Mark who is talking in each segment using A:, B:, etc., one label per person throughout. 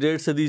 A: 1.5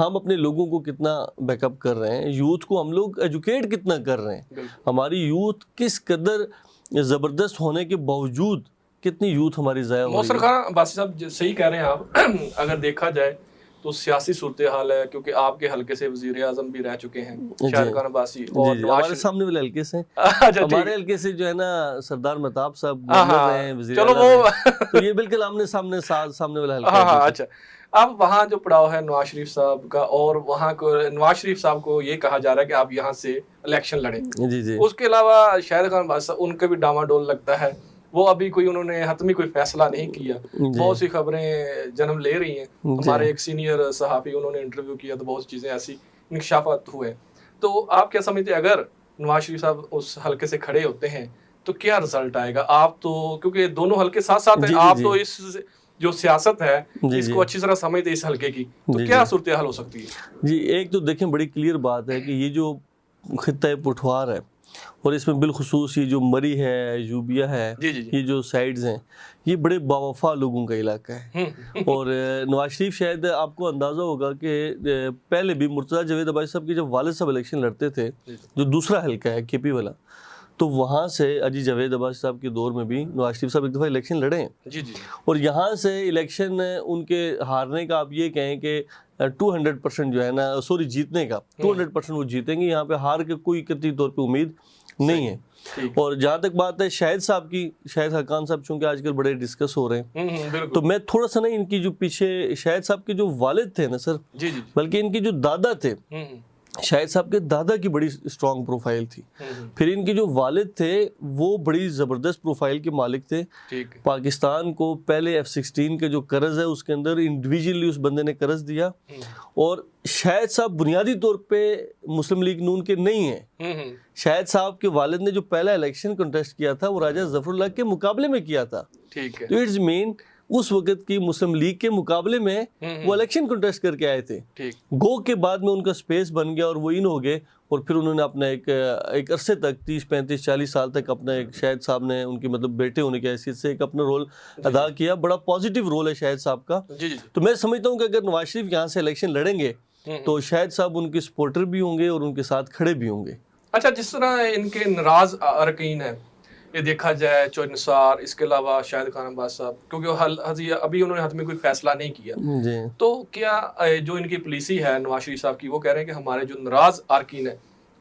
A: ہم اپنے لوگوں کو کتنا بیک اپ کر رہے ہیں, یوتھ کو ہم لوگ ایجوکیٹ کتنا کر رہے ہیں, ہماری یوتھ کس قدر زبردست ہونے کے باوجود کتنی یوتھ ہماری ضائع ہو رہی ہے.
B: محسن خان عباسی صاحب صحیح کہہ رہے ہیں آپ. اگر دیکھا جائے تو سیاسی صورتحال ہے, کیونکہ آپ کے حلقے سے وزیر اعظم بھی رہ چکے ہیں شاہد خان عباسی, اور
A: ہمارے سامنے والے حلقے سے, ہمارے حلقے سے جو ہے نا سردار مہتاب صاحب گورنر رہے ہیں, وزیر اعظم, تو یہ بالکل آمنے سامنے والا حلقہ ہے.
B: اچھا, اب وہاں جو پڑاؤ ہے نواز شریف صاحب کا, اور وہاں کو نواز شریف صاحب کو یہ کہا جا رہا ہے کہ آپ یہاں سے الیکشن لڑیں. اس کے علاوہ شاہد خان عباسی صاحب ان کا بھی ڈاواڈول لگتا ہے, وہ ابھی کوئی انہوں نے حتمی کوئی فیصلہ نہیں کیا. بہت سی خبریں جنم لے رہی ہیں. ہمارے ایک سینئر صحافی انہوں نے انٹرویو کیا تو بہت سی چیزیں ایسی انکشافات ہوئے. تو آپ کیا سمجھتے ہیں اگر نواز شریف صاحب اس حلقے سے کھڑے ہوتے ہیں تو کیا رزلٹ آئے گا؟ آپ تو کیونکہ دونوں حلقے ساتھ ساتھ ہیں, آپ تو اس جو سیاست ہے اس کو اچھی طرح سمجھتے اس حلقے کی, تو کیا صورتحال ہو سکتی ہے؟
A: جی ایک تو دیکھیں بڑی کلیئر بات ہے کہ یہ جو خطہ پٹھوار ہے, اور اس میں بالخصوص یہ جو مری ہے, یوبیا ہے, یہ جو سائیڈز ہیں, یہ بڑے باوفا لوگوں کا علاقہ ہے. اور نواز شریف شاید آپ کو اندازہ ہوگا کہ پہلے بھی مرتضیٰ جاوید عباسی صاحب کے جب والد صاحب الیکشن لڑتے تھے, جو دوسرا حلقہ ہے کے پی والا, تو وہاں سے اجی جاوید عباسی صاحب کے دور میں بھی نواز شریف صاحب ایک دفعہ الیکشن لڑے ہیں. اور یہاں سے الیکشن ان کے ہارنے کا آپ یہ کہیں کہ 200% جو ہے نا, سوری جیتنے کا 200% وہ جیتیں گے, یہاں پہ ہار کے کوئی قطعی طور پہ امید نہیں ہے. اور جہاں تک بات ہے شاہد صاحب کی, شاہد حقان صاحب چونکہ آج کل بڑے ڈسکس ہو رہے ہیں, تو میں تھوڑا سا نا ان کی جو پیچھے شاہد صاحب کے جو والد تھے نا سر, بلکہ ان کے جو دادا تھے, شاہد صاحب کے دادا کی بڑی اسٹرانگ پروفائل تھی. پھر ان کے جو والد تھے وہ بڑی زبردست پروفائل کے مالک تھے. پاکستان کو پہلے F-16 کا جو قرض ہے اس کے اندر انڈیویجولی اس بندے نے قرض دیا, اور شاہد صاحب بنیادی طور پہ مسلم لیگ نون کے نہیں ہیں. شاہد صاحب کے والد نے جو پہلا الیکشن کنٹیسٹ کیا تھا وہ راجہ ظفر اللہ کے مقابلے میں کیا تھا. تو اٹس مین اس وقت کی مسلم لیگ کے مقابلے میں وہ الیکشن کنٹیسٹ کر کے آئے تھے. گو کے بعد میں ان کا سپیس بن گیا اور وہ ان ہو گئے, اور پھر انہوں نے اپنا ایک عرصے تک 30 35 40 سال تک اپنا ایک شاہد صاحب نے ان کی مطلب بیٹے ہونے کی حیثیت سے ایک اپنا رول ادا کیا. بڑا پازیٹیو رول ہے شاہد صاحب کا. تو میں سمجھتا ہوں کہ اگر نواز شریف یہاں سے الیکشن لڑیں گے تو شاہد صاحب ان کے سپورٹر بھی ہوں گے اور ان کے ساتھ کھڑے بھی ہوں گے.
B: اچھا, جس طرح ان کے ناراض ارکین ہیں, یہ دیکھا جائے چوہد نثار, اس کے علاوہ شاہد خان عباسی صاحب, کیونکہ ابھی انہوں نے حتمی کوئی فیصلہ نہیں کیا, تو کیا جو ان کی پالیسی ہے نواز شریف صاحب کی, وہ کہہ رہے ہیں کہ ہمارے جو ناراض ارکین ہیں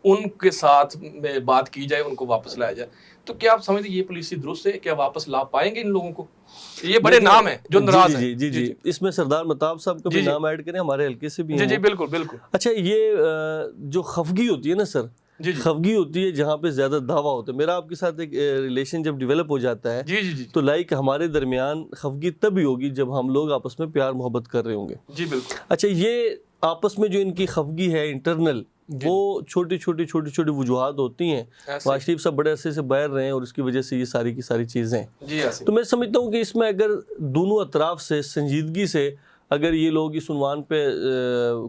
B: ان کے ساتھ میں بات کی جائے, ان کو واپس لایا جائے, تو کیا آپ سمجھتے ہیں یہ پالیسی درست ہے؟ کیا واپس لا پائیں گے ان لوگوں کو؟ یہ بڑے نام ہیں جو ناراض ہیں.
A: جی اس میں سردار مہتاب صاحب کا بھی نام ایڈ کریں, ہمارے حلقے سے بھی ہیں.
B: جی بالکل بالکل.
A: اچھا, یہ جو خفگی ہوتی ہے نا سر, خفگی ہوتی ہے جہاں پہ زیادہ دعویٰ ہوتا ہے. میرا آپ کے ساتھ ایک ریلیشن جب ڈیولپ ہو جاتا ہے تو لائک ہمارے درمیان خفگی تبھی ہوگی جب ہم لوگ آپس میں پیار محبت کر رہے ہوں گے.
B: جی بالکل.
A: اچھا, یہ آپس میں جو ان کی خفگی ہے انٹرنل, وہ چھوٹی چھوٹی وجوہات ہوتی ہیں. نواز شریف صاحب بڑے عرصے سے باہر رہے ہیں اور اس کی وجہ سے یہ ساری کی ساری چیزیں. تو میں سمجھتا ہوں کہ اس میں اگر دونوں اطراف سے سنجیدگی سے اگر یہ لوگ اس عنوان پہ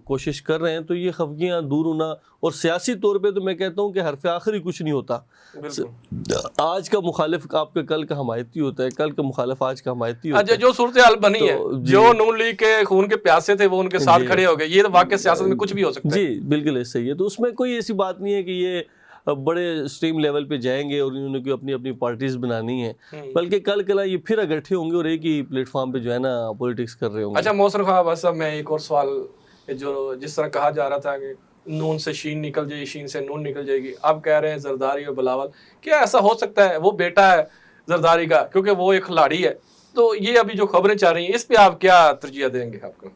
A: کوشش کر رہے ہیں تو یہ خفگیاں دور ہونا, اور سیاسی طور پہ تو میں کہتا ہوں کہ حرف آخری کچھ نہیں ہوتا. آج کا مخالف آپ کا کل کا حمایتی ہوتا ہے, کل کا مخالف آج کا حمایتی ہوتا ہے.
B: جو صورتحال بنی ہے, جو نون لیگ کے خون کے پیاسے تھے وہ ان کے ساتھ کھڑے ہو گئے, یہ واقعہ سیاست میں کچھ بھی ہو سکتا ہے.
A: جی بالکل ایسا ہی ہے. تو اس میں کوئی ایسی بات نہیں ہے کہ یہ بڑے اسٹریم لیول پہ جائیں گے اور انہوں نے کوئی اپنی پارٹیز بنانی ہے, بلکہ کل کلا یہ پھر اکٹھے ہوں گے اور ایک ہی پلیٹ فارم پہ جو ہے نا پولیٹکس کر رہے ہوں گے.
B: اچھا محسن خان عباسی صاحب, میں ایک اور سوال, جو جس طرح کہا جا رہا تھا کہ نون سے شین نکل جائے, شین سے نون نکل جائے گی, اب کہہ رہے ہیں زرداری اور بلاول, کیا ایسا ہو سکتا ہے؟ وہ بیٹا ہے زرداری کا, کیونکہ وہ ایک کھلاڑی ہے. تو یہ ابھی جو خبریں چل رہی ہیں اس پہ آپ کیا ترجیح دیں گے آپ کو؟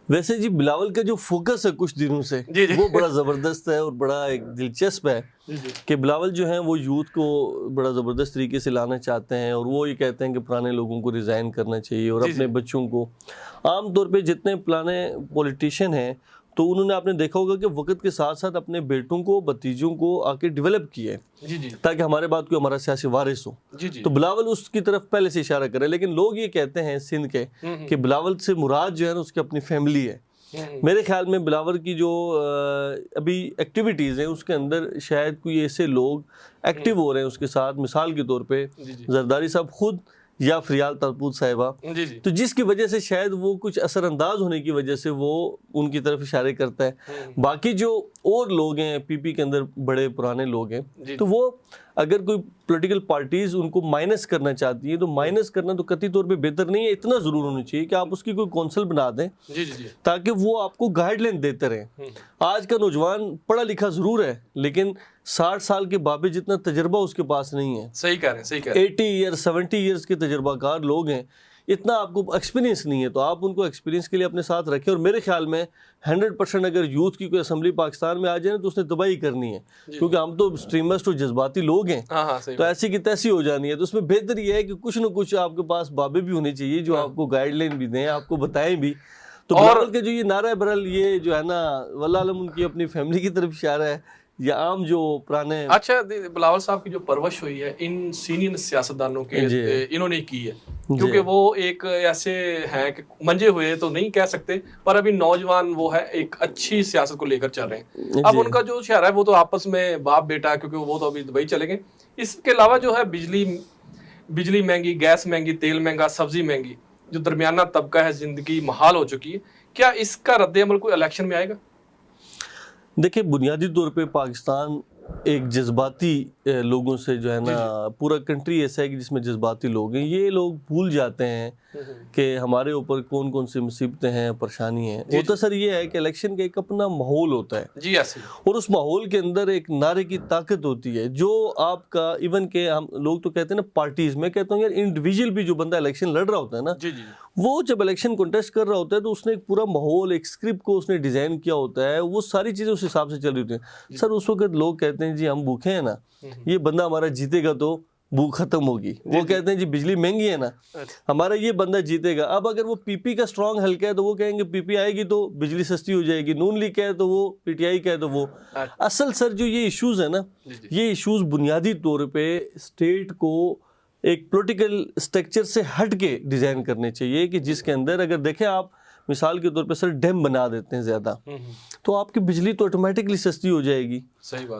A: ویسے جی بلاول کا جو فوکس ہے کچھ دنوں سے وہ بڑا زبردست ہے اور بڑا ایک دلچسپ ہے کہ بلاول جو ہیں وہ یوتھ کو بڑا زبردست طریقے سے لانا چاہتے ہیں, اور وہ یہ کہتے ہیں کہ پرانے لوگوں کو ریزائن کرنا چاہیے اور اپنے بچوں کو. عام طور پہ جتنے پرانے پولیٹیشین ہیں تو انہوں نے آپ نے دیکھا ہوگا کہ وقت کے ساتھ ساتھ اپنے بیٹوں کو, بھتیجوں کو آ کے ڈیولپ کیے تاکہ ہمارے بعد کوئی ہمارا سیاسی وارث ہو. تو بلاول اس کی طرف پہلے سے اشارہ کرے, لیکن لوگ یہ کہتے ہیں سندھ کے کہ بلاول سے مراد جو ہے نا اس کی اپنی فیملی ہے. میرے خیال میں بلاول کی جو ابھی ایکٹیویٹیز ہیں اس کے اندر شاید کوئی ایسے لوگ ایکٹیو ہو رہے ہیں اس کے ساتھ. مثال کے طور پہ زرداری صاحب خود یا فریال ترپوت صاحبہ، تو جس کی وجہ سے شاید وہ کچھ اثر انداز ہونے کی وجہ سے وہ ان کی طرف اشارے کرتا ہے۔ باقی جو اور لوگ ہیں پی پی کے اندر بڑے پرانے لوگ ہیں، تو وہ اگر کوئی پولیٹیکل پارٹیز ان کو مائنس کرنا چاہتی ہیں تو مائنس کرنا تو قطعی طور پہ بہتر نہیں ہے، اتنا ضرور ہونا چاہیے کہ آپ اس کی کوئی کونسل بنا دیں تاکہ وہ آپ کو گائیڈ لائن دیتے رہیں۔ آج کا نوجوان پڑھا لکھا ضرور ہے لیکن 60 سال کے بابے جتنا تجربہ اس کے پاس نہیں ہے۔
B: صحیح کہہ رہے ہیں، صحیح کہہ رہے ہیں۔
A: 80 ایئر 70 ایئرز کے تجربہ کار لوگ ہیں، اتنا آپ کو ایکسپیرینس نہیں ہے، تو آپ ان کو ایکسپیرینس کے لیے اپنے ساتھ رکھیں۔ اور میرے خیال میں 100% اگر یوتھ کی کوئی اسمبلی پاکستان میں آ جائے تو اس نے تباہی کرنی ہے، کیونکہ ہم تو اسٹریمرز تو جذباتی لوگ ہیں، تو ایسی کی تیسی ہو جانی ہے۔ تو اس میں بہتر یہ ہے کہ کچھ نہ کچھ آپ کے پاس بابے بھی ہونے چاہیے جو آپ کو گائیڈ لائن بھی دیں، آپ کو بتائیں بھی۔ تو بلاول کے جو یہ نعرہ برل یہ جو ہے نا، واللہ علم ان کی اپنی فیملی کی طرف اشارہ ہے یا عام جو پرانے۔
B: اچھا، بلاول صاحب کی جو پرورش ہوئی ہے ان سینئر سیاستدانوں کے انہوں نے کی ہے، کیونکہ وہ ایک ایسے ہیں کہ منجے ہوئے تو نہیں کہہ سکتے، پر ابھی نوجوان وہ ہے ایک اچھی سیاست کو لے کر چل رہے ہیں۔ اب ان کا جو شہر ہے وہ تو آپس میں باپ بیٹا، کیونکہ وہ تو ابھی دبئی چلے گئے۔ اس کے علاوہ جو ہے بجلی مہنگی، گیس مہنگی، تیل مہنگا، سبزی مہنگی، جو درمیانہ طبقہ ہے زندگی محال ہو چکی ہے، کیا اس کا رد عمل کوئی الیکشن میں آئے گا؟
A: دیکھیں، بنیادی طور پہ پاکستان ایک جذباتی لوگوں سے جو ہے نا، پورا کنٹری ایسا ہے کہ جس میں جذباتی لوگ ہیں۔ یہ لوگ بھول جاتے ہیں کہ ہمارے اوپر کون کون سی مصیبتیں ہیں، پریشانی ہیں۔ ہوتا سر یہ ہے کہ الیکشن کا ایک اپنا ماحول ہوتا ہے، اور اس ماحول کے اندر ایک نعرے کی طاقت ہوتی ہے جو آپ کا، ایون کہ ہم لوگ تو کہتے ہیں نا پارٹیز، میں کہتا ہوں یار انڈیویجول بھی جو بندہ الیکشن لڑ رہا ہوتا ہے نا، وہ جب الیکشن کنٹیسٹ کر رہا ہوتا ہے تو اس نے ایک پورا ماحول، ایک اسکرپٹ کو اس نے ڈیزائن کیا ہوتا ہے، وہ ساری چیزیں اس حساب سے چل رہی ہوتی ہیں۔ سر اس وقت لوگ کہتے ہیں جی ہم بھوکے ہیں نا، یہ بندہ ہمارا جیتے گا تو بھوک ختم ہوگی۔ وہ کہتے ہیں جی بجلی مہنگی ہے نا، ہمارا یہ بندہ جیتے گا۔ اب اگر وہ پی پی کا اسٹرانگ حلقہ ہے تو وہ کہیں گے پی پی آئے گی تو بجلی سستی ہو جائے گی، نون لیگ ہے تو وہ پی ٹی آئی کا ہے تو وہ۔ اصل سر جو یہ ایشوز ہیں نا، یہ ایشوز بنیادی طور پہ اسٹیٹ کو ایک پولیٹیکل سٹرکچر سے ہٹ کے ڈیزائن کرنے چاہیے، کہ جس کے اندر اگر دیکھیں آپ مثال کے طور پہ سر ڈیم بنا دیتے ہیں زیادہ، تو آپ کی بجلی تو آٹومیٹکلی سستی ہو جائے گی۔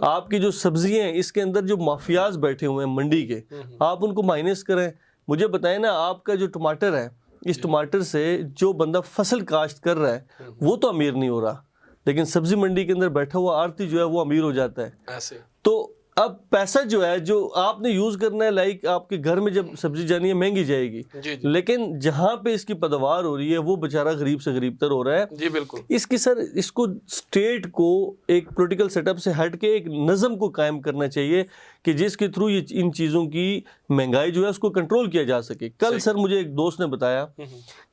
A: آپ کی جو سبزیاں ہیں اس کے اندر جو مافیاز بیٹھے ہوئے ہیں منڈی کے، آپ ان کو مائنس کریں۔ مجھے بتائیں نا، آپ کا جو ٹماٹر ہے، اس ٹماٹر سے جو بندہ فصل کاشت کر رہا ہے وہ تو امیر نہیں ہو رہا، لیکن سبزی منڈی کے اندر بیٹھا ہوا آڑتی جو ہے وہ امیر ہو جاتا ہے۔ تو اب پیسہ جو ہے جو آپ نے یوز کرنا ہے، لائک آپ کے گھر میں جب سبزی جانی ہے مہنگی جائے گی، لیکن جہاں پہ اس کی پیداوار ہو رہی ہے وہ بیچارہ غریب سے غریب تر ہو رہا ہے۔
B: جی بالکل۔
A: اس کی سر اس کو اسٹیٹ کو ایک پولیٹیکل سیٹ اپ سے ہٹ کے ایک نظم کو قائم کرنا چاہیے کہ جس کے تھرو یہ ان چیزوں کی مہنگائی جو ہے اس کو کنٹرول کیا جا سکے۔ کل سر مجھے ایک دوست نے بتایا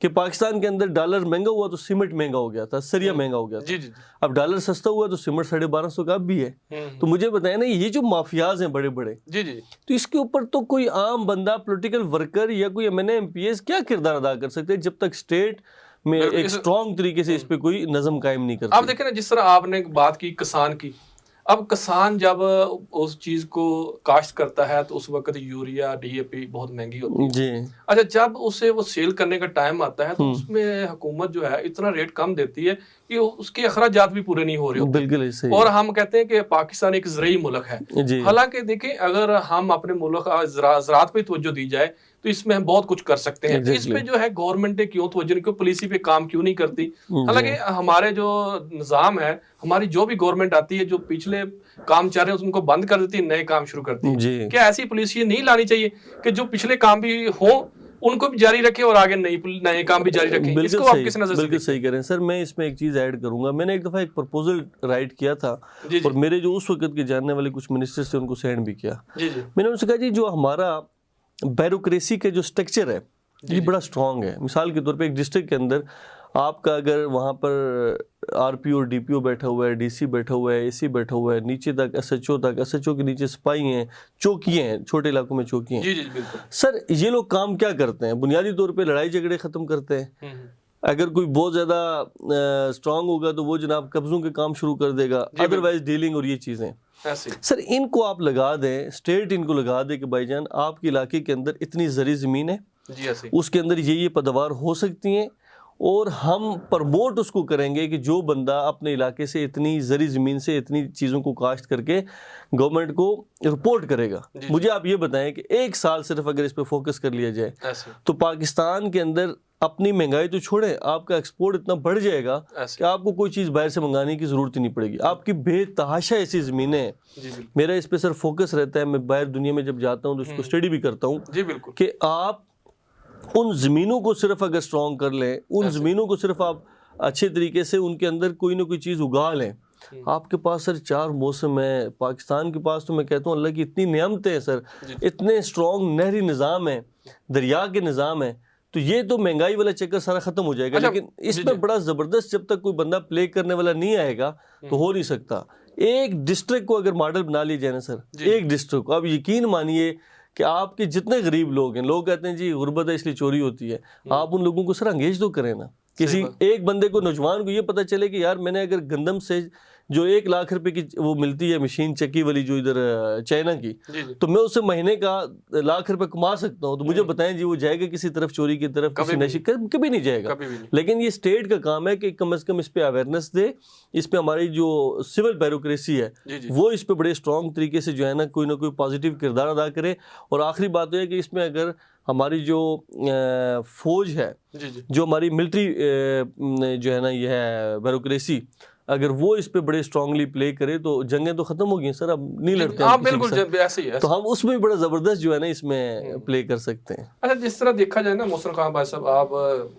A: کہ پاکستان کے اندر ڈالر مہنگا ہوا تو سیمنٹ مہنگا ہو گیا تھا، سریا مہنگا ہو گیا تھا۔ اب ڈالر سستا ہوا تو سیمنٹ 1250 کا اب بھی ہے۔ تو مجھے بتائیں نا، یہ جو مافیاز ہیں بڑے بڑے، تو اس کے اوپر تو کوئی عام بندہ، پولیٹیکل ورکر یا کوئی M N A M P S کیا کردار ادا کر سکتے ہیں جب تک اسٹیٹ میں ایک اسٹرانگ طریقے سے اس پہ کوئی نظم قائم نہیں کرتی۔
B: آپ دیکھیں نا، جس طرح آپ نے بات کی کسان کی، اب کسان جب اس چیز کو کاشت کرتا ہے تو اس وقت یوریا ڈی اے پی بہت مہنگی ہوتی ہے جی۔ اچھا، جب اسے وہ سیل کرنے کا ٹائم آتا ہے تو اس میں حکومت جو ہے اتنا ریٹ کم دیتی ہے کہ اس کے اخراجات بھی پورے نہیں ہو رہے ہوتے۔
A: بالکل صحیح۔
B: اور ہم کہتے ہیں کہ پاکستان ایک زرعی ملک ہے، حالانکہ دیکھیں اگر ہم اپنے ملک زراعت پہ توجہ دی جائے تو اس میں ہم بہت کچھ کر سکتے ہیں۔ اس پہ جو ہے گورنمنٹ کیوں توجہ نہیں، کیوں پالیسی پہ کام کیوں نہیں کرتی؟ حالانکہ ہمارے جو نظام ہے، ہماری جو بھی گورنمنٹ آتی ہے، جو پچھلے کام چل رہے ہیں ان کو بند کر دیتی ہے، نئے کام شروع کرتی ہے۔ کیا ایسی پالیسی نہیں لانی چاہیے کہ جو پچھلے کام بھی ہوں ان کو بھی جاری رکھے اور آگے نئے کام بھی جاری رکھیں؟ اس کو آپ کس نظر سے؟
A: بالکل صحیح کہہ رہے ہیں سر۔ میں اس میں ایک چیز ایڈ کروں گا، میں نے ایک دفعہ ایک پرپوزل رائٹ کیا تھا اور میرے جو اس وقت کے جاننے والے کچھ منسٹر تھے ان کو سینڈ بھی کیا۔ میں نے ان سے کہا جی جو ہمارا بیوروکریسی کا جو سٹرکچر ہے یہ بڑا اسٹرانگ ہے۔ مثال کے طور پہ ایک ڈسٹرکٹ کے اندر آپ کا اگر وہاں پر R P O D P او بیٹھا ہوا ہے، ڈی سی بیٹھا ہوا ہے، اے سی بیٹھا ہوا ہے، نیچے تک ایس ایچ او تک، ایس ایچ او کے نیچے سپاہی ہیں، چوکیاں ہیں، چھوٹے علاقوں میں چوکیاں ہیں۔ سر یہ لوگ کام کیا کرتے ہیں؟ بنیادی طور پہ لڑائی جھگڑے ختم کرتے ہیں۔ اگر کوئی بہت زیادہ اسٹرانگ ہوگا تو وہ جناب قبضوں کے کام شروع کر دے گا، ادروائز ڈیلنگ اور یہ چیزیں۔ سر ان کو آپ لگا دیں، اسٹیٹ ان کو لگا دے کہ بھائی جان آپ کے علاقے کے اندر اتنی زرعی زمین ہے، اس کے اندر یہ پیداوار ہو سکتی ہیں، اور ہم پرموٹ اس کو کریں گے کہ جو بندہ اپنے علاقے سے اتنی زرعی زمین سے اتنی چیزوں کو کاشت کر کے گورنمنٹ کو رپورٹ کرے گا. مجھے آپ یہ بتائیں کہ 1 سال صرف اگر اس پہ فوکس کر لیا جائے تو پاکستان کے اندر اپنی مہنگائی تو چھوڑیں, آپ کا ایکسپورٹ اتنا بڑھ جائے گا کہ آپ کو کوئی چیز باہر سے منگانے کی ضرورت ہی نہیں پڑے گی. آپ کی بے تحاشا ایسی زمینیں ہیں, میرا اس پہ سر فوکس رہتا ہے, میں باہر دنیا میں جب جاتا ہوں تو اس کو اسٹڈی بھی کرتا ہوں کہ آپ ان زمینوں کو صرف اگر اسٹرانگ کر لیں, ان زمینوں کو صرف آپ اچھے طریقے سے ان کے اندر کوئی نہ کوئی چیز اگا لیں, آپ کے پاس سر 4 موسم ہے. پاکستان کے پاس تو میں کہتا ہوں اللہ کی اتنی نعمتیں ہیں سر, اتنے اسٹرانگ نہری نظام ہیں, دریا کے نظام ہیں, تو یہ تو مہنگائی والا چکر سارا ختم ہو جائے گا. لیکن اس میں بڑا زبردست جب تک کوئی بندہ پلے کرنے والا نہیں آئے گا تو ہو نہیں سکتا. ایک ڈسٹرکٹ کو اگر ماڈل بنا لی جائے نا سر, ایک ڈسٹرکٹ کو, آپ یقین مانیے کہ آپ کے جتنے غریب لوگ ہیں, لوگ کہتے ہیں جی غربت ہے اس لیے چوری ہوتی ہے, آپ ان لوگوں کو سر انگیج تو کریں نا. کسی ایک بندے کو, نوجوان کو یہ پتا چلے کہ یار میں نے اگر گندم سے جو 1 لاکھ روپے کی وہ ملتی ہے مشین چکی والی جو ادھر چائنا کی, تو میں اسے مہینے کا 1 لاکھ روپے کما سکتا ہوں, تو مجھے بتائیں جی وہ جائے گا کسی طرف چوری کی طرف, کسی نشے, کبھی نہیں جائے گا. لیکن یہ اسٹیٹ کا کام ہے کہ کم از کم اس پہ اویئرنیس دے, اس پہ ہماری جو سول بیوروکریسی ہے وہ اس پہ بڑے اسٹرانگ طریقے سے جو ہے نا کوئی نہ کوئی پازیٹیو کردار ادا کرے. اور آخری بات یہ ہے کہ اس میں اگر ہماری جو فوج ہے, جو ہماری ملٹری جو ہے نا یہ ہے بیوروکریسی, اگر وہ اس پہ بڑے اسٹرانگلی پلے کرے تو جنگیں تو ختم ہو گئی سر, اب نہیں لڑتے ہیں
B: بالکل ایسے ہی ہے,
A: تو ہم اس میں بھی بڑا زبردست جو ہے نا اس میں پلے کر سکتے ہیں.
B: اچھا جس طرح دیکھا جائے نا محسن خان بھائی صاحب, آپ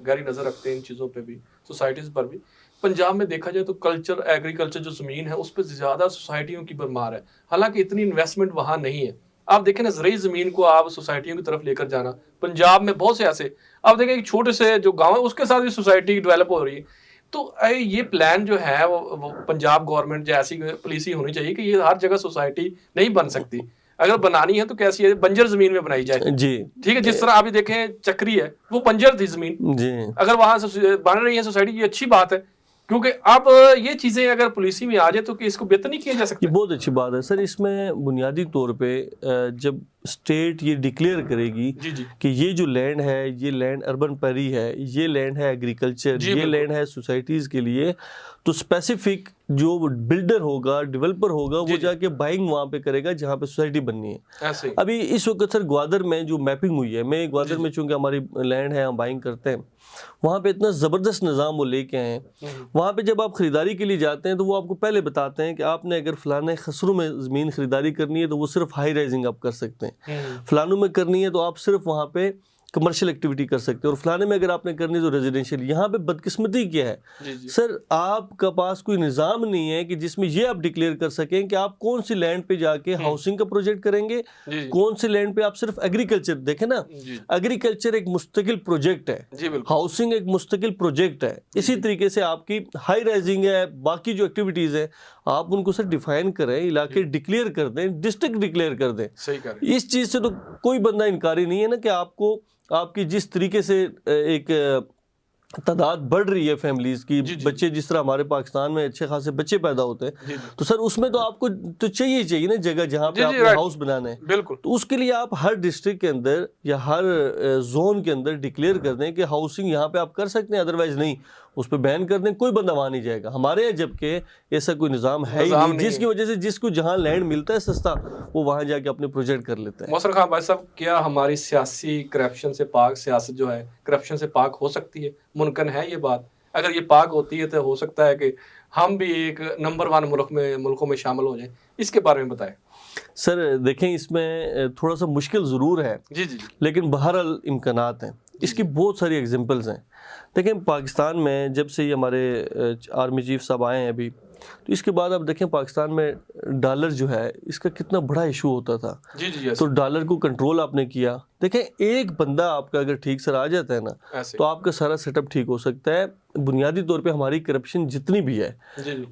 B: گہری نظر رکھتے ہیں ان چیزوں پہ بھی, سوسائٹیز پر بھی. پنجاب میں دیکھا جائے تو کلچر, ایگریکلچر جو زمین ہے اس پہ زیادہ سوسائٹیوں کی بھرمار ہے, حالانکہ اتنی انویسٹمنٹ وہاں نہیں ہے. آپ دیکھیں نا زرعی زمین کو آپ سوسائٹیوں کی طرف لے کر جانا, پنجاب میں بہت سے ایسے, آپ دیکھیں ایک چھوٹے سے جو گاؤں ہے اس کے ساتھ بھی سوسائٹی ڈیولپ ہو رہی ہے. تو یہ پلان جو ہے وہ پنجاب گورنمنٹ جیسی پالیسی ہونی چاہیے کہ یہ ہر جگہ سوسائٹی نہیں بن سکتی, اگر بنانی ہے تو کیسی ہے, بنجر زمین میں بنائی جائے. جی ٹھیک ہے, جس طرح ابھی دیکھیں چکری ہے وہ بنجر تھی زمین, اگر وہاں بن رہی ہے سوسائٹی, یہ اچھی بات ہے, کیونکہ اب یہ چیزیں اگر پالیسی میں آ جائے تو کہ اس کو بہتر نہیں کیا جا سکتا.
A: یہ بہت اچھی بات ہے سر. اس میں بنیادی طور پہ جب اسٹیٹ یہ ڈکلیئر کرے گی کہ یہ جو لینڈ ہے یہ لینڈ اربن پیری ہے, یہ لینڈ ہے ایگریکلچر, یہ لینڈ ہے سوسائٹیز کے لیے, تو اسپیسیفک جو بلڈر ہوگا, ڈیولپر ہوگا, وہ جا کے بائنگ وہاں پہ کرے گا جہاں پہ سوسائٹی بننی ہے. ابھی اس وقت سر گوادر میں جو میپنگ ہوئی ہے, میں گوادر میں چونکہ ہماری لینڈ ہے, ہم بائنگ کرتے ہیں, وہاں پہ اتنا زبردست نظام وہ لے کے آئے ہیں. وہاں پہ جب آپ خریداری کے لیے جاتے ہیں تو وہ آپ کو پہلے بتاتے ہیں کہ آپ نے اگر فلانے خسروں میں زمین خریداری کرنی ہے تو وہ صرف ہائی رائزنگ آپ کر سکتے ہیں, فلانوں میں کرنی ہے تو آپ صرف وہاں پہ کمرشل ایکٹیویٹی کر سکتے ہیں, اور فلانے میں اگر آپ نے کرنی تو ریزیڈینشیل. یہاں پہ بدقسمتی کیا ہے سر, آپ کا پاس کوئی نظام نہیں ہے کہ جس میں یہ آپ ڈکلیئر کر سکیں کہ آپ کون سی لینڈ پہ جا کے ہاؤسنگ کا پروجیکٹ کریں گے, کون سی لینڈ پہ آپ صرف ایگریکلچر. دیکھیں نا, ایگریکلچر ایک مستقل پروجیکٹ ہے, ہاؤسنگ ایک مستقل پروجیکٹ ہے. اسی طریقے سے آپ کی ہائی رائزنگ ہے, باقی جو ایکٹیویٹیز ہیں آپ ان کو سر ڈیفائن کریں, علاقے ڈکلیئر کر دیں, ڈسٹرکٹ ڈکلیئر کر دیں. اس چیز سے تو کوئی بندہ انکاری نہیں ہے نا کہ آپ کو, آپ کی جس طریقے سے ایک تعداد بڑھ رہی ہے فیملیز کی, بچے جس طرح ہمارے پاکستان میں اچھے خاصے بچے پیدا ہوتے ہیں, تو سر اس میں تو آپ کو تو چاہیے نا جگہ جہاں پہ آپ نے ہاؤس بنانا ہے. بالکل, تو اس کے لیے آپ ہر ڈسٹرکٹ کے اندر یا ہر زون کے اندر ڈکلیئر کر دیں کہ ہاؤسنگ یہاں پہ آپ کر سکتے ہیں, ادروائز نہیں, اس پہ بین کر دیں, کوئی بندہ وہاں نہیں جائے گا. ہمارے یہاں جبکہ ایسا کوئی نظام ہے ہی نہیں, جس کی وجہ سے جس کو جہاں لینڈ ملتا ہے سستا وہ وہاں جا کے اپنے پروجیکٹ کر لیتا ہے.
B: محسن خان بھائی صاحب, کیا ہماری سیاسی کرپشن سے پاک, سیاست جو ہے کرپشن سے پاک ہو سکتی ہے؟ ممکن ہے یہ بات؟ اگر یہ پاک ہوتی ہے تو ہو سکتا ہے کہ ہم بھی ایک نمبر 1 ملکوں میں شامل ہو جائیں. اس کے بارے میں بتائیں.
A: سر دیکھیں, اس میں تھوڑا سا مشکل ضرور ہے, لیکن بہرحال امکانات ہیں. اس کی بہت ساری ایگزامپلز ہیں. دیکھیں پاکستان میں جب سے یہ ہمارے آرمی چیف صاحب آئے ہیں ابھی, تو اس کے بعد آپ دیکھیں پاکستان میں ڈالر جو ہے اس کا کتنا بڑا ایشو ہوتا تھا. تو ڈالر کو کنٹرول آپ نے کیا. دیکھیں ایک بندہ آپ کا اگر ٹھیک سر آ جاتا ہے نا, تو آپ کا سارا سیٹ اپ ٹھیک ہو سکتا ہے. بنیادی طور پہ ہماری کرپشن جتنی بھی ہے,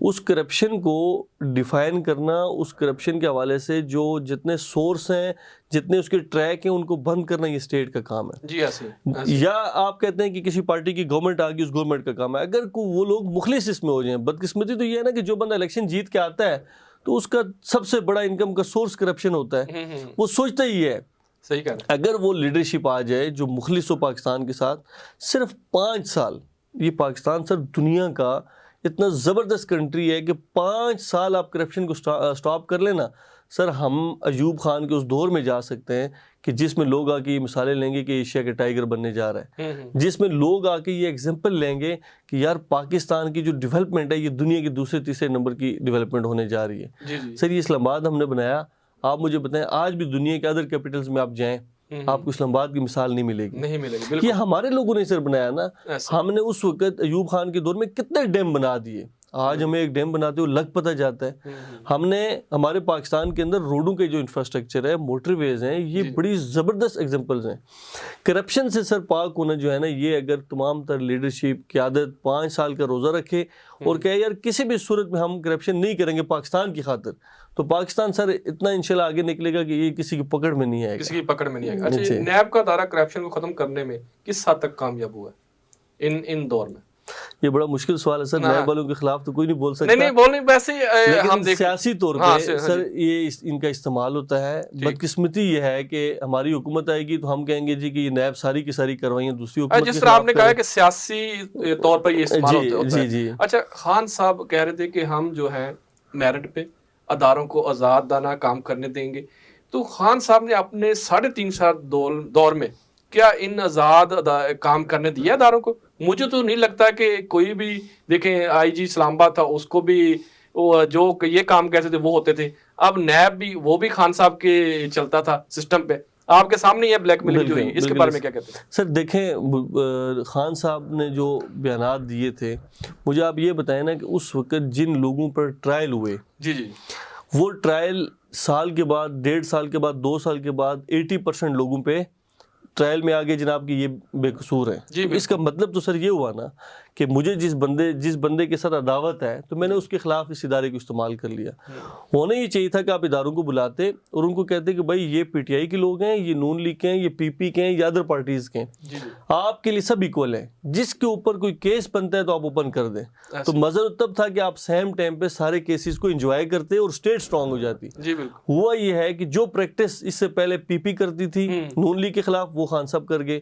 A: اس کرپشن کو ڈیفائن کرنا, اس کرپشن کے حوالے سے جو جتنے سورس ہیں, جتنے اس کے ٹریک ہیں, ان کو بند کرنا یہ اسٹیٹ کا کام ہے. یا آپ کہتے ہیں کہ کسی پارٹی کی گورنمنٹ آ گئی, اس گورنمنٹ کا کام ہے. اگر وہ لوگ مخلص اس میں ہو جائیں, بدقسمتی تو یہ ہے نا کہ جو بندہ الیکشن جیت کے آتا ہے تو اس کا سب سے بڑا انکم کا سورس کرپشن ہوتا ہے. وہ سوچتا ہی ہے. اگر وہ لیڈرشپ آ جائے جو مخلص ہو پاکستان کے ساتھ, صرف 5 سال یہ پاکستان سر دنیا کا اتنا زبردست کنٹری ہے کہ 5 سال آپ کرپشن کو سٹاپ کر لینا سر، ہم ایوب خان کے اس دور میں جا سکتے ہیں کہ جس میں لوگ آ کے یہ مثالیں لیں گے کہ ایشیا کے ٹائیگر بننے جا رہا ہے، جس میں لوگ آ کے یہ ایگزامپل لیں گے کہ یار پاکستان کی جو ڈیولپمنٹ ہے یہ دنیا کے دوسرے تیسرے نمبر کی ڈیولپمنٹ ہونے جا رہی ہے۔ سر یہ اسلام آباد ہم نے بنایا، آپ مجھے بتائیں آج بھی دنیا کے ادر کیپٹلز میں آپ جائیں آپ کو اسلام آباد کی مثال نہیں ملے گی۔ یہ ہمارے لوگوں نے سر بنایا نا، ہم نے اس وقت ایوب خان کے دور میں کتنے ڈیم بنا دیے، آج ہمیں ایک ڈیم بناتے ہوئے لگ پتہ جاتا ہے۔ ہم نے ہمارے پاکستان کے اندر روڈوں کے جو انفراسٹرکچر ہے، موٹر ویز ہیں، یہ بڑی زبردست ایگزامپلز ہیں۔ کرپشن سے سر پاک ہونا جو ہے نا، یہ اگر تمام تر لیڈرشپ قیادت 5 سال کا روزہ رکھے اور کہے یار کسی بھی صورت میں ہم کرپشن نہیں کریں گے پاکستان کی خاطر، تو پاکستان سر اتنا انشاءاللہ آگے نکلے گا کہ یہ کسی کی پکڑ میں نہیں آئے گا،
B: کسی کی پکڑ میں نہیں آئے گا۔ اچھا، نیب کا ادارہ کرپشن کو ختم کرنے میں کس حد تک کامیاب ہوا ہے ان دور میں؟
A: یہ بڑا مشکل سوال ہے سر، نیب والوں کے خلاف تو کوئی نہیں بول سکتا،
B: نہیں بولنے ویسے ہم
A: سیاسی طور پہ سر یہ ان کا استعمال ہوتا ہے۔ بدقسمتی یہ ہے کہ ہماری حکومت آئے گی تو ہم کہیں گے جی کہ یہ نیب ساری کی ساری کروائیاں دوسری حکومت،
B: جس طرح آپ نے کہا کہ سیاسی طور پر یہ استعمال ہوتا ہے۔ اچھا، خان صاحب کہہ رہے تھے کہ ہم جو ہے میرٹ پہ اداروں کو آزادانہ کام کرنے دیں گے، تو خان صاحب نے اپنے 3.5 سال دور میں کیا ان آزاد کام کرنے دیا اداروں کو؟ مجھے تو نہیں لگتا کہ کوئی بھی، دیکھیں آئی جی اسلام آباد تھا، اس کو بھی جو یہ کام کہتے تھے وہ ہوتے تھے، اب نیب بھی وہ بھی خان صاحب کے چلتا تھا سسٹم پہ، آپ کے سامنے یہ بلیک میلنگ جو ہوئی، اس کے بارے میں کیا کہتے ہیں؟
A: سر دیکھیں خان صاحب نے جو بیانات دیے تھے، مجھے آپ یہ بتائیں نا کہ اس وقت جن لوگوں پر ٹرائل ہوئے، وہ ٹرائل سال کے بعد، 1.5 سال کے بعد، 2 سال کے بعد 80% لوگوں پہ ٹرائل میں آگے جناب کی یہ بے قصور ہے۔ اس کا مطلب تو سر یہ ہوا نا کہ مجھے جس بندے کے ساتھ عداوت ہے تو میں نے اس کے خلاف اس ادارے کو استعمال کر لیا۔ ہونا یہ چاہیے تھا کہ آپ اداروں کو بلاتے اور ان کو کہتے کہ بھائی یہ پی ٹی آئی کے لوگ ہیں، یہ نون لیگ کے ہیں، یہ پی پی کے ہیں، یا ادر پارٹیز کے ہیں، آپ کے لیے سب ایکول ہیں، جس کے اوپر کوئی کیس بنتا ہے تو آپ اوپن کر دیں۔ تو مزہ تب تھا کہ آپ سیم ٹائم پہ سارے کیسز کو انجوائے کرتے اور اسٹیٹ اسٹرانگ ہو جاتی۔ ہوا یہ ہے کہ جو پریکٹس اس سے پہلے پی پی کرتی تھی نون لیگ کے خلاف، وہ خان صاحب کر گئے،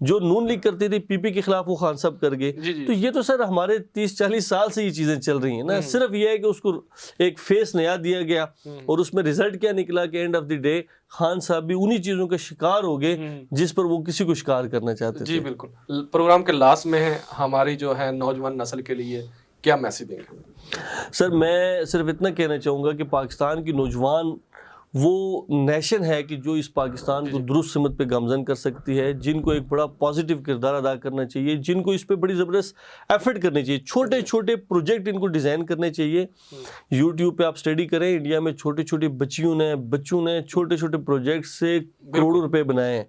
A: جو نون لیگ کرتی تھی پی پی کے خلاف، وہ خان صاحب کر گئے۔ تو یہ تو سر ہمارے 30-40 سال سے یہ چیزیں چل رہی ہیں نا، صرف یہ ہے کہ اس کو ایک فیس نیا دیا گیا اور اس میں رزلٹ کیا نکلا کہ and of the day Khan صاحب بھی انہی چیزوں کا شکار ہو گئے جس پر وہ کسی کو شکار کرنا چاہتے تھے۔
B: جی بالکل۔ پروگرام کے لاسٹ میں ہے، ہماری جو ہے نوجوان نسل کے لیے کیا میسج دیں گے؟
A: سر میں صرف اتنا کہنا چاہوں گا کہ پاکستان کی نوجوان وہ نیشن ہے کہ جو اس پاکستان کو درست سمت پہ گامزن کر سکتی ہے، جن کو ایک بڑا پازیٹیو کردار ادا کرنا چاہیے، جن کو اس پہ بڑی زبردست ایفرٹ کرنی چاہیے، چھوٹے چھوٹے پروجیکٹ ان کو ڈیزائن کرنے چاہیے۔ یوٹیوب پہ آپ اسٹڈی کریں، انڈیا میں چھوٹے چھوٹے بچوں نے چھوٹے چھوٹے پروجیکٹ سے کروڑوں روپے بنائے ہیں۔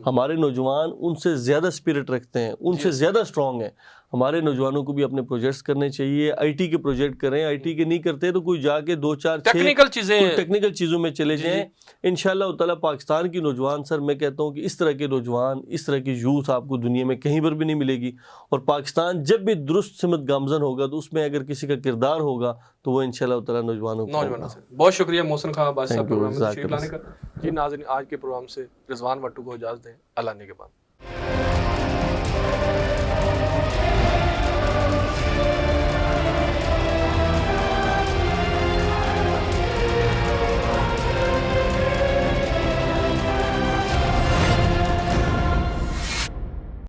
A: ہمارے نوجوان ان سے زیادہ اسپرٹ رکھتے ہیں، ان سے زیادہ اسٹرانگ ہیں۔ ہمارے نوجوانوں کو بھی اپنے پروجیکٹس کرنے چاہیے، آئی ٹی کے پروجیکٹ کریں، آئی ٹی کے نہیں کرتے تو کوئی جا کے 2-4 ٹیکنیکل چیزوں میں چلے جائیں۔ انشاءاللہ تعالیٰ پاکستان کی نوجوان، سر میں کہتا ہوں کہ اس طرح کے نوجوان، اس طرح کی یوتھ آپ کو دنیا میں کہیں پر بھی نہیں ملے گی، اور پاکستان جب بھی درست سمت گامزن ہوگا تو اس میں اگر کسی کا کردار ہوگا تو وہ انشاءاللہ تعالیٰ نوجوانوں کو ہوگا۔
B: بہت شکریہ محسن خان عباسی صاحب پروگرام میں تشریف لانے کا۔ جی ناظرین، آج کے پروگرام سے رضوان وٹو کو اجازت دیں، اللہ نے کے بعد۔